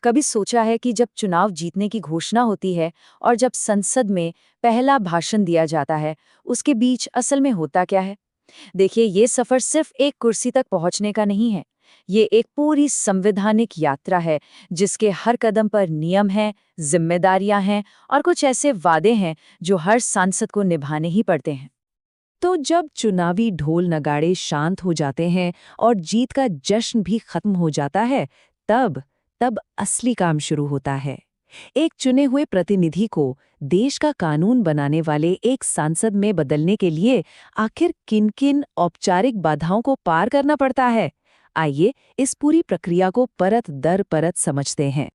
कभी सोचा है कि जब चुनाव जीतने की घोषणा होती है और जब संसद में पहला भाषण दिया जाता है, उसके बीच असल में होता क्या है? देखिए, ये सफर सिर्फ एक कुर्सी तक पहुंचने का नहीं है। ये एक पूरी संवैधानिक यात्रा है, जिसके हर कदम पर नियम हैं, जिम्मेदारियां हैं और कुछ ऐसे वादे हैं जो हर सांसद को निभाने ही पड़ते हैं। तो जब चुनावी ढोल नगाड़े शांत हो जाते हैं और जीत का जश्न भी खत्म हो जाता है, तब तब असली काम शुरू होता है। एक चुने हुए प्रतिनिधि को देश का कानून बनाने वाले एक सांसद में बदलने के लिए आखिर किन-किन औपचारिक बाधाओं को पार करना पड़ता है? आइए इस पूरी प्रक्रिया को परत दर परत समझते हैं।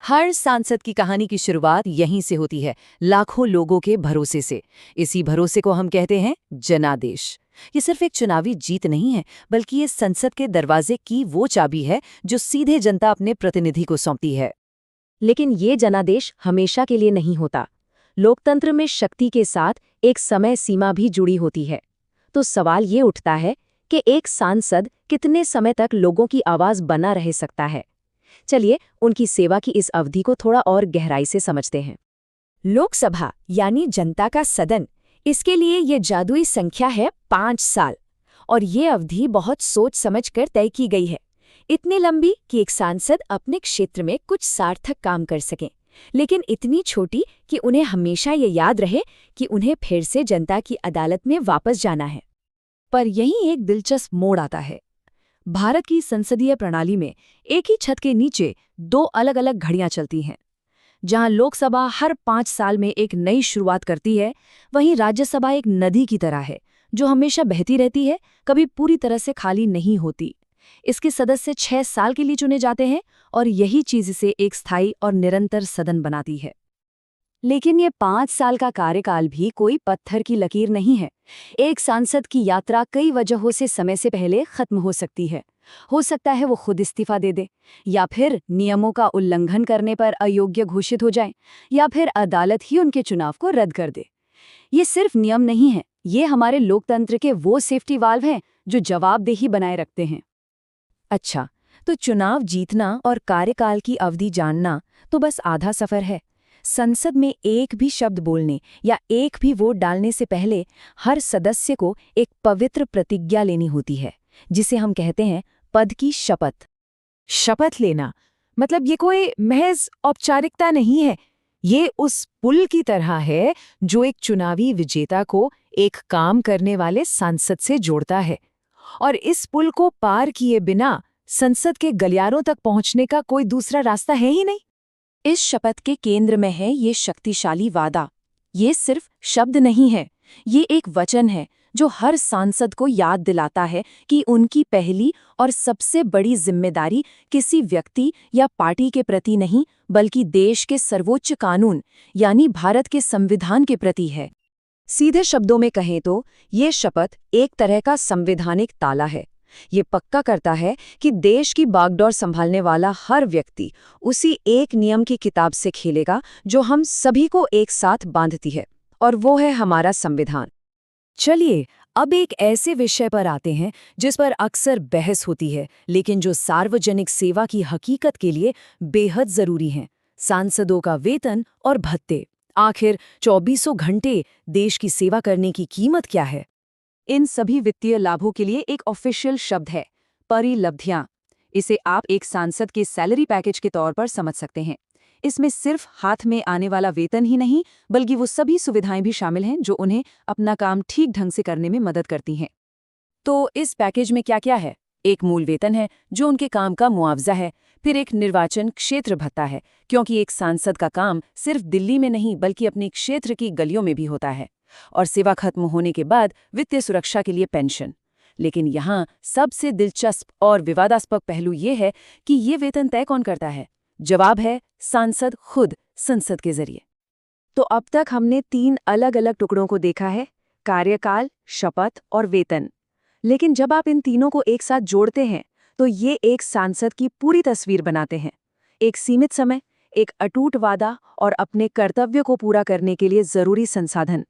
हर सांसद की कहानी की शुरुआत यहीं से होती है, लाखों लोगों के भरोसे से। इसी भरोसे को हम कहते हैं जनादेश। ये सिर्फ एक चुनावी जीत नहीं है, बल्कि ये संसद के दरवाजे की वो चाबी है जो सीधे जनता अपने प्रतिनिधि को सौंपती है। लेकिन ये जनादेश हमेशा के लिए नहीं होता। लोकतंत्र में शक्ति के साथ एक समय सीमा भी जुड़ी होती है। तो सवाल ये उठता है कि एक सांसद कितने समय तक लोगों की आवाज बना रह सकता है। चलिए उनकी सेवा की इस अवधि को थोड़ा और गहराई से समझते हैं। लोकसभा यानी जनता का सदन, इसके लिए ये जादुई संख्या है 5 साल। और ये अवधि बहुत सोच समझ कर तय की गई है। इतनी लंबी कि एक सांसद अपने क्षेत्र में कुछ सार्थक काम कर सकें, लेकिन इतनी छोटी कि उन्हें हमेशा ये याद रहे कि उन्हें फिर से जनता की अदालत में वापस जाना है। पर यहीं एक दिलचस्प मोड़ आता है। भारत की संसदीय प्रणाली में एक ही छत के नीचे 2 अलग-अलग घड़ियां चलती हैं। जहां लोकसभा हर 5 साल में एक नई शुरुआत करती है, वहीं राज्यसभा एक नदी की तरह है जो हमेशा बहती रहती है, कभी पूरी तरह से खाली नहीं होती। इसके सदस्य 6 साल के लिए चुने जाते हैं और यही चीज इसे एक स्थायी और निरंतर सदन बनाती है। लेकिन ये 5 साल का कार्यकाल भी कोई पत्थर की लकीर नहीं है। एक सांसद की यात्रा कई वजहों से समय से पहले खत्म हो सकती है। हो सकता है वो खुद इस्तीफा दे दे, या फिर नियमों का उल्लंघन करने पर अयोग्य घोषित हो जाए, या फिर अदालत ही उनके चुनाव को रद्द कर दे। ये सिर्फ नियम नहीं है, ये हमारे लोकतंत्र के वो सेफ्टी वाल्व हैं जो जवाबदेही बनाए रखते हैं। अच्छा, तो चुनाव जीतना और कार्यकाल की अवधि जानना तो बस आधा सफर है। संसद में एक भी शब्द बोलने या एक भी वोट डालने से पहले हर सदस्य को एक पवित्र प्रतिज्ञा लेनी होती है, जिसे हम कहते हैं पद की शपथ। शपथ लेना मतलब ये कोई महज औपचारिकता नहीं है। ये उस पुल की तरह है जो एक चुनावी विजेता को एक काम करने वाले सांसद से जोड़ता है। और इस पुल को पार किए बिना संसद के गलियारों तक पहुंचने का कोई दूसरा रास्ता है ही नहीं। इस शपथ के केंद्र में है ये शक्तिशाली वादा। ये सिर्फ शब्द नहीं है, ये एक वचन है जो हर सांसद को याद दिलाता है कि उनकी पहली और सबसे बड़ी जिम्मेदारी किसी व्यक्ति या पार्टी के प्रति नहीं, बल्कि देश के सर्वोच्च कानून यानी भारत के संविधान के प्रति है। सीधे शब्दों में कहें तो ये शपथ एक तरह का संवैधानिक ताला है। ये पक्का करता है कि देश की बागडोर संभालने वाला हर व्यक्ति उसी एक नियम की किताब से खेलेगा जो हम सभी को एक साथ बांधती है, और वो है हमारा संविधान। चलिए अब एक ऐसे विषय पर आते हैं जिस पर अक्सर बहस होती है, लेकिन जो सार्वजनिक सेवा की हकीकत के लिए बेहद जरूरी है। सांसदों का वेतन और भत्ते। आखिर 24 घंटे देश की सेवा करने की कीमत क्या है? इन सभी वित्तीय लाभों के लिए एक ऑफिशियल शब्द है, परिलब्धियां। इसे आप एक सांसद के सैलरी पैकेज के तौर पर समझ सकते हैं। इसमें सिर्फ हाथ में आने वाला वेतन ही नहीं, बल्कि वो सभी सुविधाएं भी शामिल हैं जो उन्हें अपना काम ठीक ढंग से करने में मदद करती हैं। तो इस पैकेज में क्या क्या है? एक मूल वेतन है जो उनके काम का मुआवजा है। फिर एक निर्वाचन क्षेत्र भत्ता है, क्योंकि एक सांसद का काम सिर्फ दिल्ली में नहीं बल्कि अपने क्षेत्र की गलियों में भी होता है। और सेवा खत्म होने के बाद वित्तीय सुरक्षा के लिए पेंशन। लेकिन यहाँ सबसे दिलचस्प और विवादास्पद पहलू ये है कि ये वेतन तय कौन करता है? जवाब है सांसद खुद, संसद के जरिए। तो अब तक हमने 3 अलग-अलग टुकड़ों को देखा है, कार्यकाल, शपथ और वेतन। लेकिन जब आप इन तीनों को एक साथ जोड़ते हैं तो ये एक सांसद की पूरी तस्वीर बनाते हैं। एक सीमित समय, एक अटूट वादा और अपने कर्तव्य को पूरा करने के लिए जरूरी संसाधन।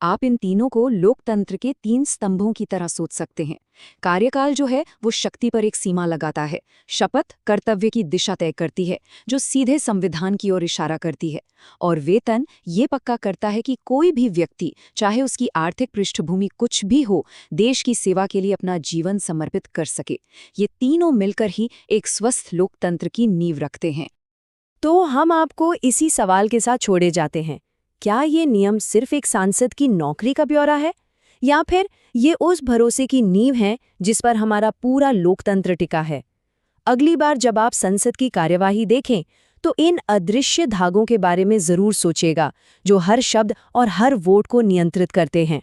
आप इन तीनों को लोकतंत्र के 3 स्तंभों की तरह सोच सकते हैं। कार्यकाल जो है वो शक्ति पर एक सीमा लगाता है, शपथ कर्तव्य की दिशा तय करती है जो सीधे संविधान की ओर इशारा करती है, और वेतन ये पक्का करता है कि कोई भी व्यक्ति, चाहे उसकी आर्थिक पृष्ठभूमि कुछ भी हो, देश की सेवा के लिए अपना जीवन समर्पित कर सके। ये तीनों मिलकर ही एक स्वस्थ लोकतंत्र की नींव रखते हैं। तो हम आपको इसी सवाल के साथ छोड़े जाते हैं, क्या ये नियम सिर्फ एक सांसद की नौकरी का ब्यौरा है, या फिर ये उस भरोसे की नींव है जिस पर हमारा पूरा लोकतंत्र टिका है? अगली बार जब आप संसद की कार्यवाही देखें तो इन अदृश्य धागों के बारे में जरूर सोचिएगा, जो हर शब्द और हर वोट को नियंत्रित करते हैं।